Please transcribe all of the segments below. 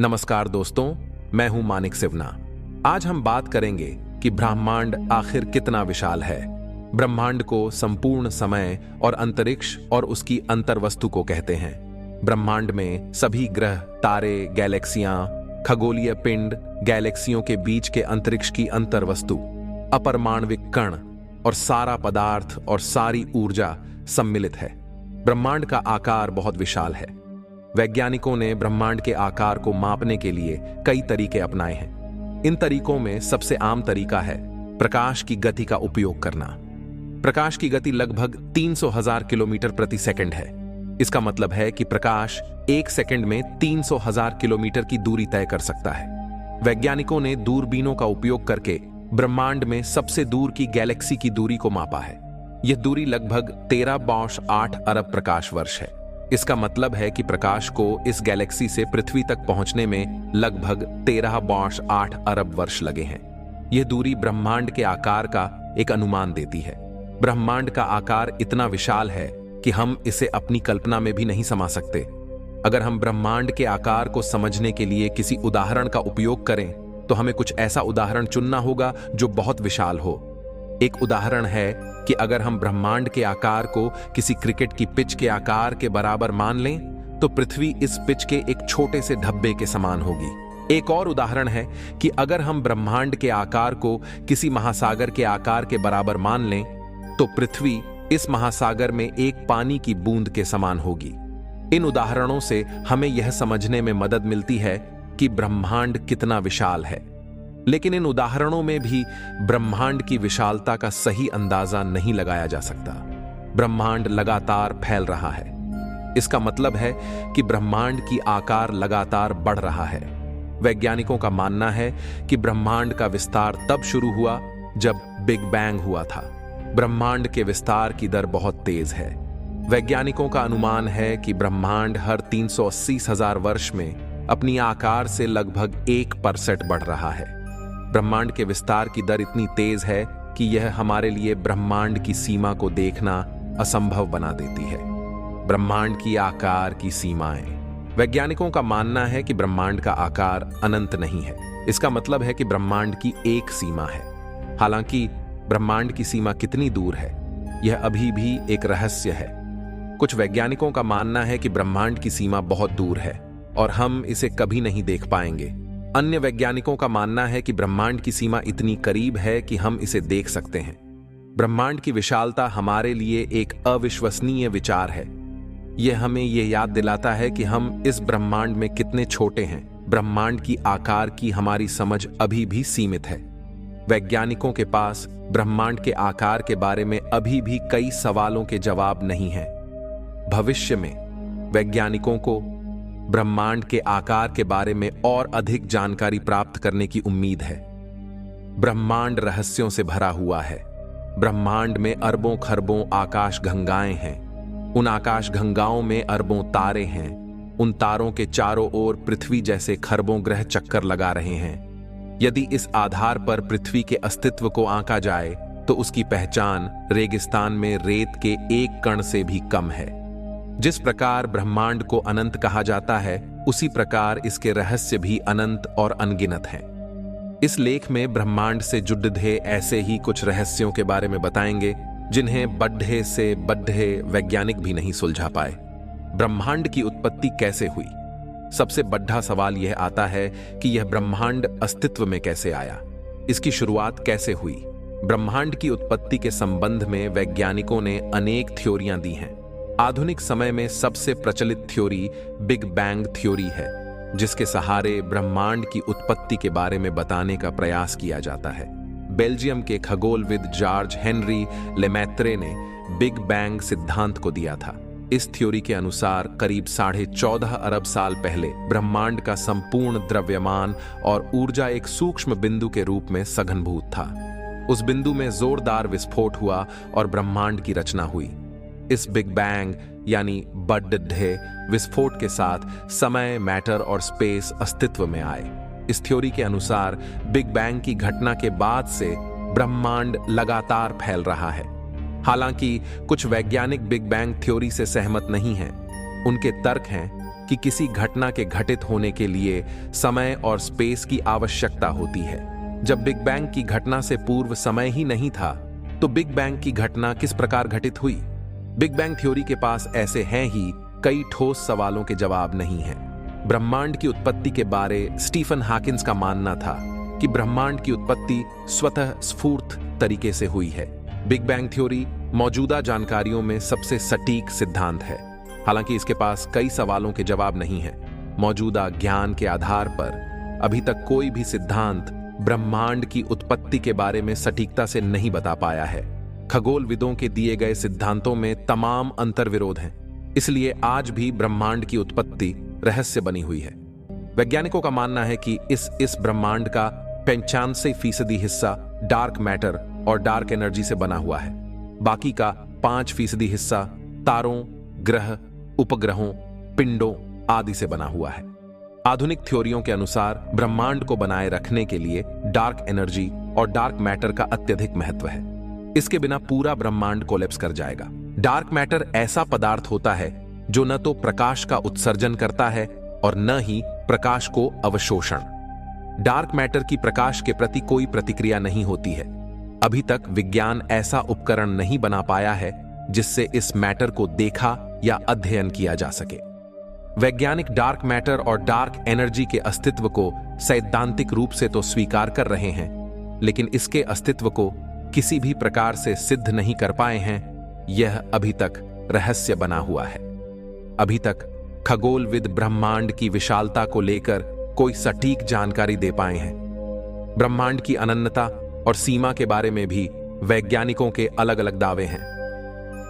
नमस्कार दोस्तों, मैं हूं मानिक सिवना। आज हम बात करेंगे कि ब्रह्मांड आखिर कितना विशाल है। ब्रह्मांड को संपूर्ण समय और अंतरिक्ष और उसकी अंतर्वस्तु को कहते हैं। ब्रह्मांड में सभी ग्रह, तारे, गैलेक्सियां, खगोलीय पिंड, गैलेक्सियों के बीच के अंतरिक्ष की अंतर्वस्तु, अपरमाणविक कण और सारा पदार्थ और सारी ऊर्जा सम्मिलित है। ब्रह्मांड का आकार बहुत विशाल है। वैज्ञानिकों ने ब्रह्मांड के आकार को मापने के लिए कई तरीके अपनाए हैं। इन तरीकों में सबसे आम तरीका है प्रकाश की गति का उपयोग करना। प्रकाश की गति लगभग 300,000 किलोमीटर प्रति सेकंड है। इसका मतलब है कि प्रकाश एक सेकंड में 300,000 किलोमीटर की दूरी तय कर सकता है। वैज्ञानिकों ने दूरबीनों का उपयोग करके ब्रह्मांड में सबसे दूर की गैलेक्सी की दूरी को मापा है। यह दूरी लगभग 13.8 अरब प्रकाश वर्ष है। इसका मतलब है कि प्रकाश को इस गैलेक्सी से पृथ्वी तक पहुंचने में लगभग 13.8 अरब वर्ष लगे हैं। यह दूरी ब्रह्मांड के आकार का एक अनुमान देती है। ब्रह्मांड का आकार इतना विशाल है कि हम इसे अपनी कल्पना में भी नहीं समा सकते। अगर हम ब्रह्मांड के आकार को समझने के लिए किसी उदाहरण का उपयोग करें तो हमें कुछ ऐसा उदाहरण चुनना होगा जो बहुत विशाल हो। एक उदाहरण है कि अगर हम ब्रह्मांड के आकार को किसी क्रिकेट की पिच के आकार के बराबर मान लें तो पृथ्वी इस पिच के एक छोटे से धब्बे के समान होगी। एक और उदाहरण है कि अगर हम ब्रह्मांड के आकार को किसी महासागर के आकार के बराबर मान लें तो पृथ्वी इस महासागर में एक पानी की बूंद के समान होगी। इन उदाहरणों से हमें यह समझने में मदद मिलती है कि ब्रह्मांड कितना विशाल है। लेकिन इन उदाहरणों में भी ब्रह्मांड की विशालता का सही अंदाजा नहीं लगाया जा सकता। ब्रह्मांड लगातार फैल रहा है। इसका मतलब है कि ब्रह्मांड की आकार लगातार बढ़ रहा है। वैज्ञानिकों का मानना है कि ब्रह्मांड का विस्तार तब शुरू हुआ जब बिग बैंग हुआ था। ब्रह्मांड के विस्तार की दर बहुत तेज है। वैज्ञानिकों का अनुमान है कि ब्रह्मांड हर 380,000 वर्ष में अपनी आकार से लगभग 1% बढ़ रहा है। ब्रह्मांड के विस्तार की दर इतनी तेज है कि यह हमारे लिए ब्रह्मांड की सीमा को देखना असंभव बना देती है। ब्रह्मांड की आकार की सीमाएं। वैज्ञानिकों का मानना है कि ब्रह्मांड का आकार अनंत नहीं है। इसका मतलब है कि ब्रह्मांड की एक सीमा है। हालांकि ब्रह्मांड की सीमा कितनी दूर है, यह अभी भी एक रहस्य है। कुछ वैज्ञानिकों का मानना है कि ब्रह्मांड की सीमा बहुत दूर है और हम इसे कभी नहीं देख पाएंगे। अन्य वैज्ञानिकों का मानना है कि ब्रह्मांड की सीमा इतनी करीब है कि हम इसे देख सकते हैं। ब्रह्मांड की विशालता हमारे लिए एक अविश्वसनीय विचार है। यह हमें यह याद दिलाता है कि हम इस ब्रह्मांड में कितने छोटे हैं। ब्रह्मांड की आकार की हमारी समझ अभी भी सीमित है। वैज्ञानिकों के पास ब्रह्मांड के आकार के बारे में अभी भी कई सवालों के जवाब नहीं हैं। भविष्य में वैज्ञानिकों को ब्रह्मांड के आकार के बारे में और अधिक जानकारी प्राप्त करने की उम्मीद है। ब्रह्मांड रहस्यों से भरा हुआ है। ब्रह्मांड में अरबों खरबों आकाश गंगाएं हैं। उन आकाश गंगाओं में अरबों तारे हैं। उन तारों के चारों ओर पृथ्वी जैसे खरबों ग्रह चक्कर लगा रहे हैं। यदि इस आधार पर पृथ्वी के अस्तित्व को आंका जाए तो उसकी पहचान रेगिस्तान में रेत के एक कण से भी कम है। जिस प्रकार ब्रह्मांड को अनंत कहा जाता है, उसी प्रकार इसके रहस्य भी अनंत और अनगिनत हैं। इस लेख में ब्रह्मांड से जुड़े ऐसे ही कुछ रहस्यों के बारे में बताएंगे जिन्हें बड्ढे से बड्ढे वैज्ञानिक भी नहीं सुलझा पाए। ब्रह्मांड की उत्पत्ति कैसे हुई? सबसे बड़ा सवाल यह आता है कि यह ब्रह्मांड अस्तित्व में कैसे आया, इसकी शुरुआत कैसे हुई। ब्रह्मांड की उत्पत्ति के संबंध में वैज्ञानिकों ने अनेक थ्योरियां दी हैं। आधुनिक समय में सबसे प्रचलित थ्योरी बिग बैंग थ्योरी है, जिसके सहारे ब्रह्मांड की उत्पत्ति के बारे में बताने का प्रयास किया जाता है। बेल्जियम के खगोलविद जॉर्ज हेनरी लेमैत्रे ने बिग बैंग सिद्धांत को दिया था। इस थ्योरी के अनुसार करीब 14.5 अरब साल पहले ब्रह्मांड का संपूर्ण द्रव्यमान और ऊर्जा एक सूक्ष्म बिंदु के रूप में सघनभूत था। उस बिंदु में जोरदार विस्फोट हुआ और ब्रह्मांड की रचना हुई। इस बिग बैंग यानी बड्ढे विस्फोट के साथ समय, मैटर और स्पेस अस्तित्व में आए। इस थ्योरी के अनुसार बिग बैंग की घटना के बाद से ब्रह्मांड लगातार फैल रहा है। हालांकि कुछ वैज्ञानिक बिग बैंग थ्योरी से सहमत नहीं हैं। उनके तर्क हैं कि किसी घटना के घटित होने के लिए समय और स्पेस की आवश्यकता होती है। जब बिग बैंग की घटना से पूर्व समय ही नहीं था, तो बिग बैंग की घटना किस प्रकार घटित हुई? बिग बैंग थ्योरी के पास ऐसे हैं ही कई ठोस सवालों के जवाब नहीं हैं। ब्रह्मांड की उत्पत्ति के बारे स्टीफन हॉकिंस का मानना था कि ब्रह्मांड की उत्पत्ति स्वतः स्फूर्त तरीके से हुई है। बिग बैंग थ्योरी मौजूदा जानकारियों में सबसे सटीक सिद्धांत है। हालांकि इसके पास कई सवालों के जवाब नहीं है। मौजूदा ज्ञान के आधार पर अभी तक कोई भी सिद्धांत ब्रह्मांड की उत्पत्ति के बारे में सटीकता से नहीं बता पाया है। खगोलविदों के दिए गए सिद्धांतों में तमाम अंतर्विरोध हैं, इसलिए आज भी ब्रह्मांड की उत्पत्ति रहस्य बनी हुई है। वैज्ञानिकों का मानना है कि इस ब्रह्मांड का 95% हिस्सा डार्क मैटर और डार्क एनर्जी से बना हुआ है। बाकी का 5% हिस्सा तारों, ग्रह, उपग्रहों, पिंडों आदि से बना हुआ है। आधुनिक थ्योरियों के अनुसार ब्रह्मांड को बनाए रखने के लिए डार्क एनर्जी और डार्क मैटर का अत्यधिक महत्व है। इसके बिना पूरा ब्रह्मांड कोलैप्स कर जाएगा। डार्क मैटर ऐसा पदार्थ होता है जो न तो प्रकाश का उत्सर्जन करता है और न ही प्रकाश को अवशोषण। डार्क मैटर की प्रकाश के प्रति कोई प्रतिक्रिया नहीं होती है। अभी तक विज्ञान ऐसा उपकरण नहीं बना पाया है जिससे इस मैटर को देखा या अध्ययन किया जा सके। वैज्ञानिक डार्क मैटर और डार्क एनर्जी के अस्तित्व को सैद्धांतिक रूप से तो स्वीकार कर रहे हैं, लेकिन इसके अस्तित्व को किसी भी प्रकार से सिद्ध नहीं कर पाए हैं। यह अभी तक रहस्य बना हुआ है। अभी तक खगोलविद ब्रह्मांड की विशालता को लेकर कोई सटीक जानकारी दे पाए हैं। ब्रह्मांड की अनन्यता और सीमा के बारे में भी वैज्ञानिकों के अलग अलग दावे हैं।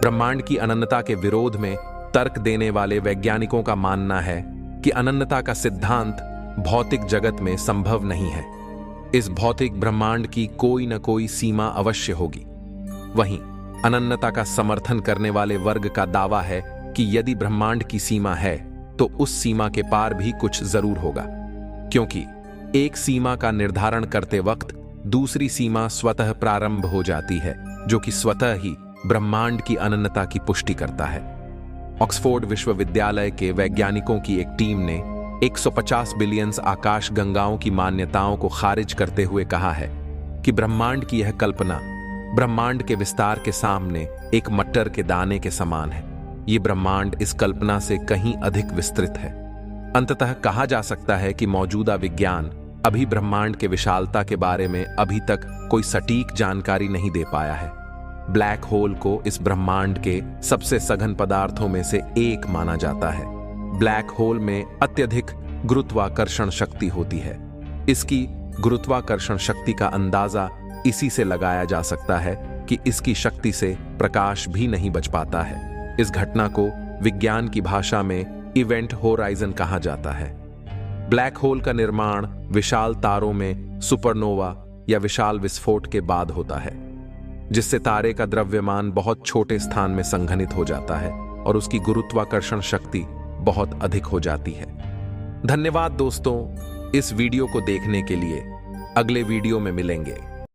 ब्रह्मांड की अनन्यता के विरोध में तर्क देने वाले वैज्ञानिकों का मानना है कि अनन्यता का सिद्धांत भौतिक जगत में संभव नहीं है। इस भौतिक ब्रह्मांड की कोई न कोई सीमा अवश्य होगी। वहीं अनन्यता का समर्थन करने वाले वर्ग का दावा है कि यदि ब्रह्मांड की सीमा है तो उस सीमा के पार भी कुछ जरूर होगा, क्योंकि एक सीमा का निर्धारण करते वक्त दूसरी सीमा स्वतः प्रारंभ हो जाती है, जो कि स्वतः ही ब्रह्मांड की अनन्यता की पुष्टि करता है। ऑक्सफोर्ड विश्वविद्यालय के वैज्ञानिकों की एक टीम ने 150 बिलियन आकाश गंगाओं की मान्यताओं को खारिज करते हुए कहा है कि ब्रह्मांड की यह कल्पना ब्रह्मांड के विस्तार के सामने एक मटर के दाने के समान है। ये ब्रह्मांड इस कल्पना से कहीं अधिक विस्तृत है। अंततः कहा जा सकता है कि मौजूदा विज्ञान अभी ब्रह्मांड के विशालता के बारे में अभी तक कोई सटीक जानकारी नहीं दे पाया है। ब्लैक होल को इस ब्रह्मांड के सबसे सघन पदार्थों में से एक माना जाता है। ब्लैक होल में अत्यधिक गुरुत्वाकर्षण शक्ति होती है। इसकी गुरुत्वाकर्षण शक्ति का अंदाजा इसी से लगाया जा सकता है कि इसकी शक्ति से प्रकाश भी नहीं बच पाता है। इस घटना को विज्ञान की भाषा में इवेंट होराइजन कहा जाता है। ब्लैक होल का निर्माण विशाल तारों में सुपरनोवा या विशाल विस्फोट के बाद होता है, जिससे तारे का द्रव्यमान बहुत छोटे स्थान में संघनित हो जाता है और उसकी गुरुत्वाकर्षण शक्ति बहुत अधिक हो जाती है। धन्यवाद दोस्तों, इस वीडियो को देखने के लिए। अगले वीडियो में मिलेंगे।